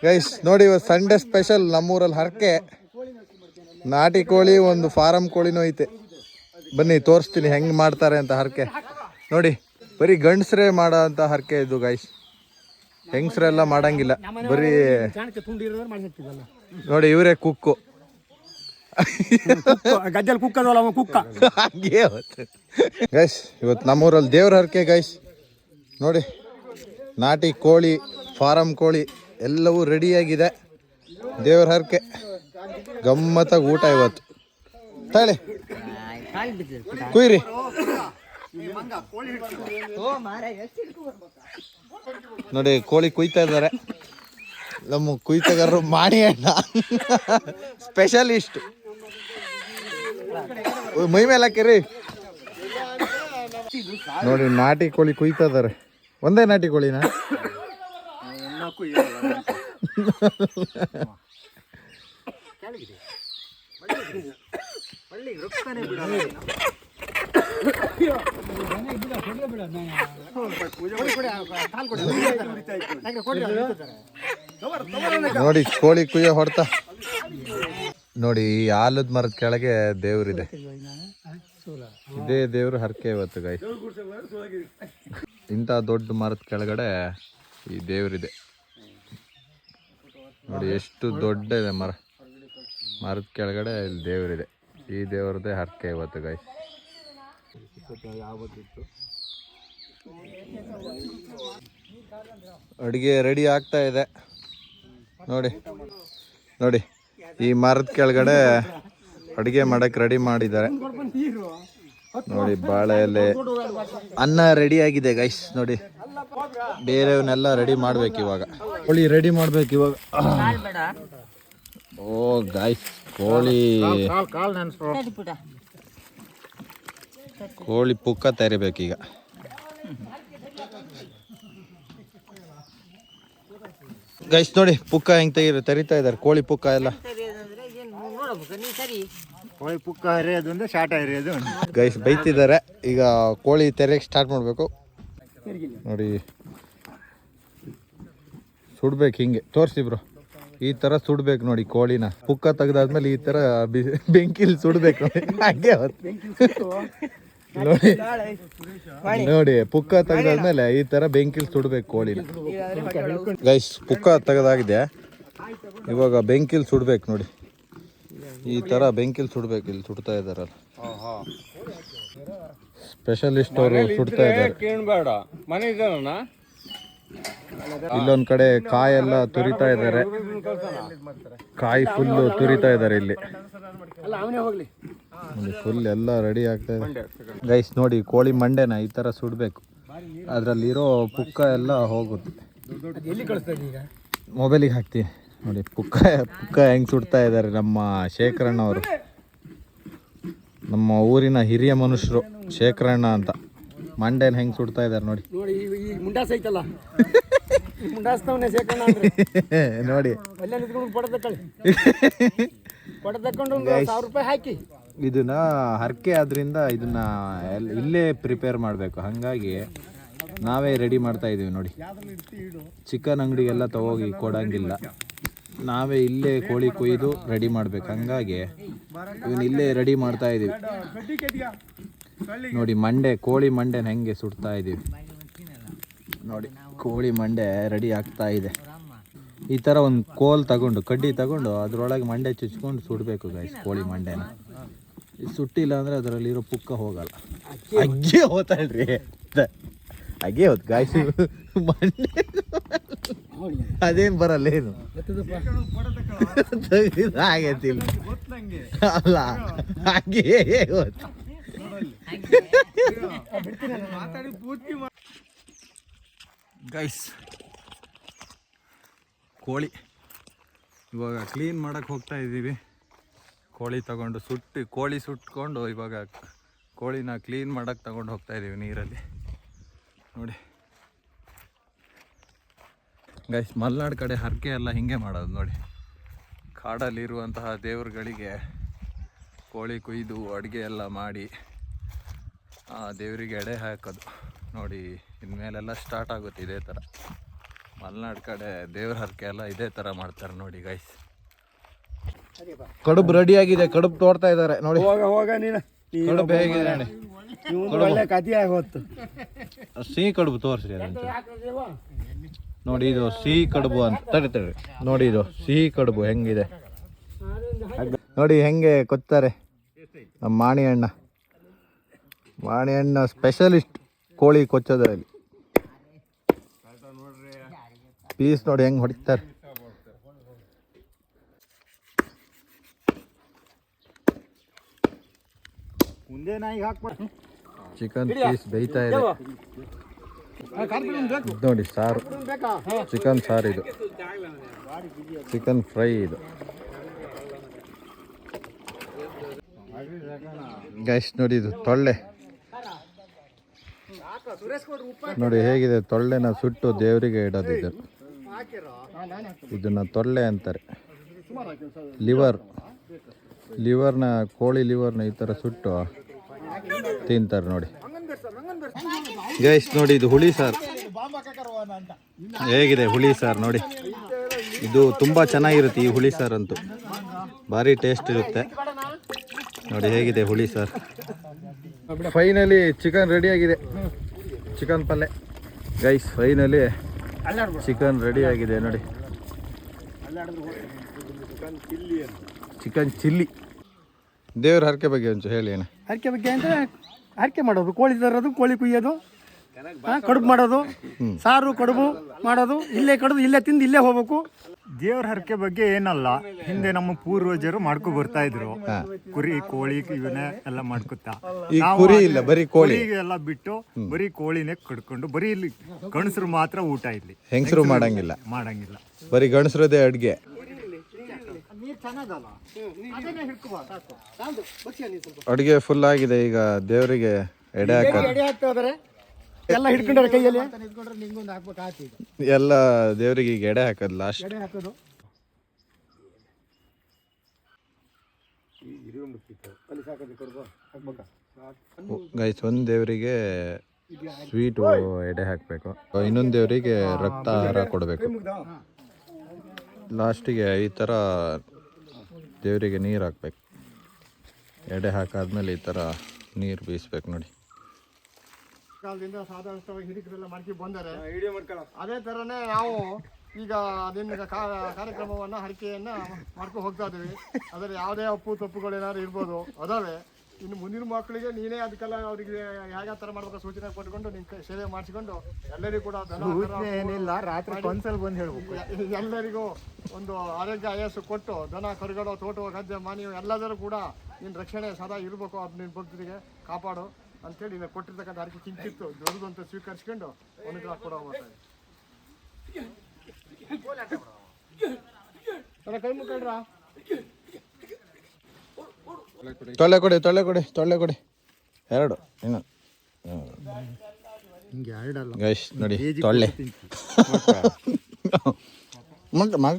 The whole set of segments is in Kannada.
ಗೈಸ್ ನೋಡಿ, ಇವತ್ತು ಸಂಡೇ ಸ್ಪೆಷಲ್ ನಮ್ಮೂರಲ್ಲಿ ಹರಕೆ. ನಾಟಿ ಕೋಳಿ, ಒಂದು ಫಾರಂ ಕೋಳಿನೂ ಐತೆ. ಬನ್ನಿ ತೋರಿಸ್ತೀನಿ ಹೆಂಗೆ ಮಾಡ್ತಾರೆ ಅಂತ ಹರಕೆ. ನೋಡಿ, ಬರೀ ಗಂಡಸ್ರೇ ಮಾಡೋ ಅಂತ ಹರಕೆ ಇದು ಗೈಸ್. ಹೆಂಗಸ್ರೆಲ್ಲ ಮಾಡಂಗಿಲ್ಲ, ಬರೀ ನೋಡಿ ಇವರೇ ಕುಕ್ಕು. ಗಜ್ಜಲ್ ಕುಕ್ಕದಲ್ಲ ಕುಕ್ಕ. ಹಾಗೆ ಗೈಸ್, ಇವತ್ತು ನಮ್ಮೂರಲ್ಲಿ ದೇವ್ರ ಹರಕೆ ಗೈಸ್. ನೋಡಿ, ನಾಟಿ ಕೋಳಿ, ಫಾರಂ ಕೋಳಿ ಎಲ್ಲವೂ ರೆಡಿಯಾಗಿದೆ. ದೇವ್ರ ಹರಕೆ, ಗಮ್ಮತ್ತಾಗಿ ಊಟ ಇವತ್ತು. ತಾಳಿ ಕುಯ್ರಿ. ನೋಡಿ ಕೋಳಿ ಕುಯ್ತಾ ಇದ್ದಾರೆ ನಮ್ಮ ಕುಯ್ತಗಾರರು. ಮಾಡಿ ಅಣ್ಣ ಸ್ಪೆಷಲಿಸ್ಟ್. ಮೈ ಮೇಲೆ ಹಾಕಿರಿ. ನೋಡಿ ನಾಟಿ ಕೋಳಿ ಕುಯ್ತಾ ಇದ್ದಾರೆ. ಒಂದೇ ನಾಟಿ ಕೋಳಿನ ನೋಡಿ ಕೋಳಿ ಕುಯ್ಯ ಹೊಡ್ತಾ. ನೋಡಿ ಈ ಆಲದ ಮರದ ಕೆಳಗೆ ದೇವ್ರಿದೆ. ಇದೇ ದೇವ್ರ ಹರಕೆ ಇವತ್ತು ಗೈ. ಇಂಥ ದೊಡ್ಡ ಮರದ ಕೆಳಗಡೆ ಈ ದೇವ್ರಿದೆ. ನೋಡಿ ಎಷ್ಟು ದೊಡ್ಡ ಇದೆ ಮರ. ಮರದ ಕೆಳಗಡೆ ಇಲ್ಲಿ ದೇವ್ರಿದೆ. ಈ ದೇವ್ರದೇ ಹರಕೆ ಇವತ್ತು ಗೈ. ಅಡುಗೆ ರೆಡಿ ಆಗ್ತಾ ಇದೆ. ನೋಡಿ ನೋಡಿ, ಈ ಮರದ ಕೆಳಗಡೆ ಅಡುಗೆ ಮಾಡಕ್ಕೆ ರೆಡಿ ಮಾಡಿದ್ದಾರೆ. ನೋಡಿ ಬಾಳೆ ಎಲೆ, ಅನ್ನ ರೆಡಿ ಆಗಿದೆ ಗೈಸ್. ನೋಡಿ ಬೇರೆಯವನ್ನೆಲ್ಲ ರೆಡಿ ಮಾಡ್ಬೇಕು ಇವಾಗ. ಕೋಳಿ ರೆಡಿ ಮಾಡ್ಬೇಕು ಇವಾಗ. ಓ ಗೈಸ್, ಕೋಳಿ ಪುಕ್ಕ ತೆರಿಬೇಕೀಗ. ಗೈಸ್ ನೋಡಿ ಪುಕ್ಕ ಹೆಂಗ್ ತೆರಿತಾ ಇದಾರೆ. ಕೋಳಿ ಪುಕ್ಕ ಎಲ್ಲ ಕೋಳಿ ಪುಕ್ಕ ಹರಿಯೋದು ಅಂದ್ರೆ ಶಾಟ ಹರಿಯೋದು. ಗೈಸ್ ಬೈತಿದ್ದಾರೆ. ಈಗ ಕೋಳಿ ತೆರೆಯಕ್ಕೆ ಸ್ಟಾರ್ಟ್ ಮಾಡಬೇಕು. ನೋಡಿ ಸುಡ್ಬೇಕು, ಹಿಂಗೆ ತೋರಿಸಿ ಬ್ರೋ. ಈ ಥರ ಸುಡ್ಬೇಕು ನೋಡಿ ಕೋಳಿನ. ಪುಕ್ಕ ತೆಗ್ದಾದ್ಮೇಲೆ ಈ ಥರ ಬೆಂಕಿಲಿ ಸುಡ್ಬೇಕು ನೋಡಿ. ಹಾಗೆ ನೋಡಿ ನೋಡಿ, ಪುಕ್ಕ ತೆಗ್ದಾದ್ಮೇಲೆ ಈ ಥರ ಬೆಂಕಿಲಿ ಸುಡ್ಬೇಕು ಕೋಳಿನ. ಗೈಸ್ ಪುಕ್ಕ ತೆಗೆದಾಗಿದೆ, ಇವಾಗ ಬೆಂಕಿಲಿ ಸುಡ್ಬೇಕು ನೋಡಿ. ಈ ಥರ ಬೆಂಕಿಲಿ ಸುಡ್ಬೇಕು. ಇಲ್ಲಿ ಸುಡ್ತಾ ಇದ್ದಾರಲ್ಲ ಸ್ಪೆಷಲಿಸ್ಟ್ ಅವರು ಸುಡ್ತಾ ಇದ್ದಾರೆ. ಇಲ್ಲೊಂದು ಕಡೆ ಕಾಯೆಲ್ಲ ತುರಿತಾ ಇದ್ದಾರೆ. ಕಾಯಿ ಫುಲ್ಲು ತುರಿತಾ ಇದ್ದಾರೆ ಇಲ್ಲಿ. ಫುಲ್ ಎಲ್ಲ ರೆಡಿ ಆಗ್ತಾ ಇದೆ ಗೈಸ್. ನೋಡಿ ಕೋಳಿ ಮಂಡೆನ ಈ ಥರ ಸುಡಬೇಕು. ಅದರಲ್ಲಿರೋ ಪುಕ್ಕ ಎಲ್ಲ ಹೋಗುತ್ತೆ. ಮೊಬೈಲಿಗೆ ಹಾಕ್ತೀನಿ ನೋಡಿ. ಪುಕ್ಕ ಹೆಂಗೆ ಸುಡ್ತಾ ಇದ್ದಾರೆ ನಮ್ಮ ಶೇಖರಣ್ಣ ಅವರು. ನಮ್ಮ ಊರಿನ ಹಿರಿಯ ಮನುಷ್ಯರು ಶೇಖರಣ್ಣ ಅಂತ. ಮಂಡೆನ ಹೆಂಗೆ ಸುಡ್ತಾ ಇದ್ದಾರೆ ನೋಡಿ. ನೋಡಿ ಇದನ್ನ ಹರಕೆ ಆದ್ರಿಂದ ಇದನ್ನ ಇಲ್ಲೇ ಪ್ರಿಪೇರ್ ಮಾಡಬೇಕು. ಹಾಗಾಗಿ ನಾವೇ ರೆಡಿ ಮಾಡ್ತಾ ಇದೀವಿ ನೋಡಿ. ಚಿಕನ್ ಅಂಗಡಿಗೆಲ್ಲ ತಗೋಗಿ ಕೊಡಂಗಿಲ್ಲ, ನಾವೇ ಇಲ್ಲೇ ಕೋಳಿ ಕೊಯ್ದು ರೆಡಿ ಮಾಡ್ಬೇಕು. ಹಾಗಾಗಿ ಇವನ್ನ ಇಲ್ಲೇ ರೆಡಿ ಮಾಡ್ತಾ ಇದೀವಿ ನೋಡಿ. ಮಂಡೆ, ಕೋಳಿ ಮಂಡೆನ ಹೆಂಗೆ ಸುಡ್ತಾ ಇದೀವಿ ನೋಡಿ. ಕೋಳಿ ಮಂಡೆ ರೆಡಿ ಆಗ್ತಾ ಇದೆ. ಈ ಥರ ಒಂದು ಕೋಲ್ ತಗೊಂಡು, ಕಡ್ಡಿ ತಗೊಂಡು ಅದರೊಳಗೆ ಮಂಡೆ ಚುಚ್ಕೊಂಡು ಸುಡಬೇಕು ಗೈಸ್ ಕೋಳಿ ಮಂಡೆನ. ಸುಟ್ಟಿಲ್ಲ ಅಂದರೆ ಅದರಲ್ಲಿರೋ ಪುಕ್ಕ ಹೋಗಲ್ಲ. ಅಜ್ಜಿ ಹೋತಾಳ್ರಿ, ಹಾಗೆ ಹೋದ್ ಗಾಯ್ಸ್. ಮಂಡೆ ಅದೇನು ಬರಲ್ಲ, ಏನು ಆಗೈತಿಲ್ಲ ಅಲ್ಲ, ಹಾಗೆ ಹೋತ್. ಗೈಸ್ ಕೋಳಿ ಇವಾಗ ಕ್ಲೀನ್ ಮಾಡಕ್ಕೆ ಹೋಗ್ತಾ ಇದ್ದೀವಿ. ಕೋಳಿ ತಗೊಂಡು ಕೋಳಿ ಸುಟ್ಕೊಂಡು ಇವಾಗ ಕೋಳಿನ ಕ್ಲೀನ್ ಮಾಡಕ್ಕೆ ತಗೊಂಡು ಹೋಗ್ತಾ ಇದ್ದೀವಿ ನೀರಲ್ಲಿ. ನೋಡಿ ಗೈಸ್, ಮಲೆನಾಡು ಕಡೆ ಹರಕೆ ಎಲ್ಲ ಹಿಂಗೆ ಮಾಡೋದು ನೋಡಿ. ಕಾಡಲ್ಲಿರುವಂತಹ ದೇವ್ರುಗಳಿಗೆ ಕೋಳಿ ಕೊಯ್ದು ಅಡುಗೆ ಎಲ್ಲ ಮಾಡಿ ದೇವರಿಗೆ ಎಡೆ ಹಾಕೋದು ನೋಡಿ. ಇನ್ಮೇಲೆಲ್ಲ ಸ್ಟಾರ್ಟ್ ಆಗುತ್ತೆ ಇದೇ ಥರ. ಮಲೆನಾಡು ಕಡೆ ದೇವ್ರ ಹರಕೆ ಎಲ್ಲ ಇದೇ ಥರ ಮಾಡ್ತಾರೆ ನೋಡಿ ಗೈಸ್. ಕಡುಬು ರೆಡಿ ಆಗಿದೆ, ಕಡುಬು ತೋಡ್ತಾ ಇದ್ದಾರೆ ನೋಡಿ. ಹೋಗ ನೀನು ಕಡುಬು ಹೇಗಿದೆ ನೋಡಿ, ಒಳ್ಳೆ ಕಥೆ ಆಗೋತ್ತು. ಸಿಹಿ ಕಡುಬು ತೋರಿಸ್ರಿ ಅದಂತ ನೋಡಿ. ಇದು ಸಿಹಿ ಕಡುಬು ಅಂತ ತಡಿ ನೋಡಿ, ಇದು ಸಿಹಿ ಕಡುಬು ಹೆಂಗಿದೆ ನೋಡಿ, ಹೆಂಗೆ ಕೊತ್ತಾರೆ ನಮ್ಮ ಮಾಣಿ ಅಣ್ಣ ಸ್ಪೆಷಲಿಸ್ಟ್ ಕೋಳಿ ಕೊಚ್ಚೋದ್ರಲ್ಲಿ. ಪೀಸ್ ನೋಡಿ ಹೆಂಗೆ ಹೊಡಿತಾರೆ. ಮುಂದೆ ನಾಯಿಗೆ ಹಾಕ್ಬಾರ್ದು. ಚಿಕನ್ ಪೀಸ್ ಬೇಯ್ತಾ ಇದೆ ನೋಡಿ. ಸಾರು, ಚಿಕನ್ ಸಾರು, ಇದು ಚಿಕನ್ ಫ್ರೈ. ಇದು ಗೈಸ್ ನೋಡಿ, ಇದು ತೊಳ್ಳೆ ನೋಡಿ ಹೇಗಿದೆ. ತೊಳ್ಳೆನ ಸುಟ್ಟು ದೇವರಿಗೆ ಇಡೋದು. ಇದನ್ನ ತೊಳ್ಳೆ ಅಂತಾರೆ. ಲಿವರ್ನ ಕೋಳಿ ಲಿವರ್ನ ಈ ಥರ ಸುಟ್ಟು ತಿಂತಾರೆ ನೋಡಿ. ಗೈಸ್ ನೋಡಿ, ಇದು ಹುಳಿ ಸಾರು ಹೇಗಿದೆ. ಹುಳಿ ಸಾರು ನೋಡಿ, ಇದು ತುಂಬ ಚೆನ್ನಾಗಿರುತ್ತೆ. ಈ ಹುಳಿ ಸಾರು ಅಂತೂ ಭಾರಿ ಟೇಸ್ಟ್ ಇರುತ್ತೆ ನೋಡಿ. ಹೇಗಿದೆ ಹುಳಿ ಸಾರು. ಫೈನಲಿ ಚಿಕನ್ ರೆಡಿ ಆಗಿದೆ, ಚಿಕನ್ ಪಲ್ಯ. ಗೈಸ್ ಫೈನಲಿ ಚಿಕನ್ ರೆಡಿ ಆಗಿದೆ ನೋಡಿ. Chicken chilli. ದೇವ್ರ ಹರಕೆ ಬಗ್ಗೆ ಒಂಚೂರು ಹೇಳಿ ಅಣ್ಣ. ಹರಕೆ ಬಗ್ಗೆ ಅಂದರೆ ಹರಕೆ ಮಾಡೋದು, ಕೋಳಿ ತರೋದು, ಕೋಳಿ ಕುಯ್ಯೋದು, ಕಡುಬು ಮಾಡೋದು, ಸಾರು ಕಡುಬು ಮಾಡೋದು, ಇಲ್ಲೇ ಕಡುಬು ಇಲ್ಲೇ ತಿಂದು ಇಲ್ಲೇ ಹೋಗ್ಬೇಕು. ದೇವ್ರ ಹರಕೆ ಬಗ್ಗೆ ಏನಲ್ಲ, ಹಿಂದೆ ನಮ್ಮ ಪೂರ್ವಜರು ಮಾಡ್ಕೊ ಬರ್ತಾ ಇದ್ರು. ಕುರಿ ಕೋಳಿ ಇವನ್ನೇ ಎಲ್ಲ ಮಾಡ್ಕೊತಾ. ಕುರಿ ಇಲ್ಲ, ಬರೀ ಕೋಳಿ ಎಲ್ಲ ಬಿಟ್ಟು ಬರೀ ಕೋಳಿನೇ ಕಡ್ಕೊಂಡು ಬರೀ ಇಲ್ಲಿ ಗಣಸರು ಮಾತ್ರ ಊಟ. ಇಲ್ಲಿ ಹೆಂಗಸರು ಮಾಡಂಗಿಲ್ಲ, ಬರೀ ಗಣಸರದೇ ಅಡ್ಗೆ. ಅಡುಗೆ ಫುಲ್ ಆಗಿದೆ. ಈಗ ದೇವರಿಗೆ ಎಡೆ ಹಾಕೋದು ಎಲ್ಲ ಹಿಡ್ಕೊಂಡ್ರೆ ಕೈಯಲ್ಲಿ ಎಲ್ಲ ದೇವರಿಗೆ ಈಗ ಎಡೆ ಹಾಕೋದು ಲಾಸ್ಟ್. ಗೈಸ್ ಒಂದು ದೇವರಿಗೆ ಸ್ವೀಟು ಎಡೆ ಹಾಕಬೇಕು, ಇನ್ನೊಂದು ದೇವರಿಗೆ ರಕ್ತಾಹಾರ ಕೊಡಬೇಕು. ಲಾಸ್ಟಿಗೆ ಈ ಥರ ದೇವರಿಗೆ ನೀರು ಹಾಕ್ಬೇಕು. ಎಡೆ ಹಾಕಾದ್ಮೇಲೆ ಈ ಥರ ನೀರು ಬೀಸ್ಬೇಕು ನೋಡಿ. ಕಾಲದಿಂದ ಸಾಧಾರಣವಾಗಿ ಹಿರಿಕರೆಲ್ಲ ಮಾಡ್ಕೊಂಡು ಬಂದರೆ ಅದೇ ಥರನೇ ನಾವು ಈಗ ಅದನ್ನ ಕಾರ್ಯಕ್ರಮವನ್ನು ಹರಕೆಯನ್ನು ಮಾಡ್ಕೊಂಡು ಹೋಗ್ತಾ ಇದ್ದೀವಿ. ಅದರಲ್ಲಿ ಯಾವುದೇ ಅಪ್ಪು ತಪ್ಪುಗಳೇನಾದ್ರು ಇರ್ಬೋದು, ಅದಾವೆ. ಇನ್ನು ಮುಂದಿನ ಮಕ್ಕಳಿಗೆ ನೀನೇ ಅದಕ್ಕೆಲ್ಲ ಅವರಿಗೆ ಯಾವ ಥರ ಮಾಡ್ಬೇಕು ಸೂಚನೆ ಕೊಟ್ಕೊಂಡು ನಿನ್ನ ಸೇವೆ ಮಾಡಿಸ್ಕೊಂಡು ಎಲ್ಲರಿಗೂ ಕೂಡ ಏನಿಲ್ಲ, ರಾತ್ರಿ ಒಂದ್ಸಲ ಬಂದು ಹೇಳ್ಬೇಕು. ಎಲ್ಲರಿಗೂ ಒಂದು ಆರೋಗ್ಯ ಆಯಸ್ಸು ಕೊಟ್ಟು ದನ ಕರುಗಳು ತೋಟ ಗದ್ದೆ ಮಾನಿ ಎಲ್ಲದರೂ ಕೂಡ ನಿನ್ನ ರಕ್ಷಣೆ ಸದಾ ಇರಬೇಕು. ಅದು ನಿನ್ನ ಭಕ್ತರಿಗೆ ಕಾಪಾಡು ಅಂತೇಳಿ ನೀನು ಕೊಟ್ಟಿರ್ತಕ್ಕಂಥ ಹರಕೆ ಕಿಂಚಿತ್ತು ದೊಡ್ಡದು ಅಂತ ಸ್ವೀಕರಿಸ್ಕೊಂಡು ಅನುಗ್ರಹ ಕೊಡೋ ಮಾತಾಡಿ. ಕೈ ಮುಕ್ಕಳ್ರ ತೊಳ್ಳೆ ಕೊಡಿ ಎರಡು ಇನ್ನು ಹಿಂಗೆ ಎರಡಲ್ಲ ಗೈಸ್ ನೋಡಿ. ತೊಳ್ಳೆ ಮಾಡ್ತಾ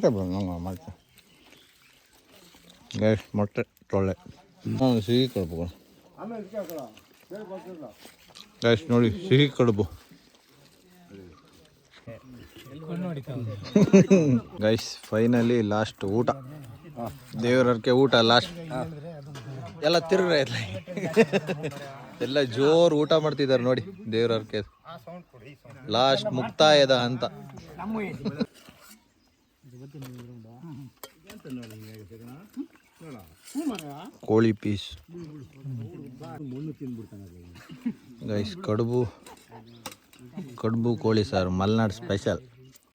ಗೈಸ್ ಮೊಟ್ಟೆ ತೊಳ್ಳೆ ಸಿಹಿ ಕಡುಬು ಗೈಸ್ ನೋಡಿ. ಸಿಹಿ ಕಡುಬು ಗೈಸ್ ಫೈನಲಿ ಲಾಸ್ಟ್ ಊಟ. ದೇವರಕ್ಕೆ ಊಟ ಲಾಸ್ಟ್. ಎಲ್ಲ ತಿರುಗ್ರೆ ಎಲ್ಲ ಜೋರು ಊಟ ಮಾಡ್ತಿದ್ದಾರೆ ನೋಡಿ. ದೇವರಕ್ಕೆ ಲಾಸ್ಟ್ ಮುಕ್ತಾಯದ ಅಂತ. ಕೋಳಿ ಪೀಸ್ ಗೈಸ್. ಕಡುಬು ಕೋಳಿ ಸಾರು ಮಲೆನಾಡು ಸ್ಪೆಷಲ್.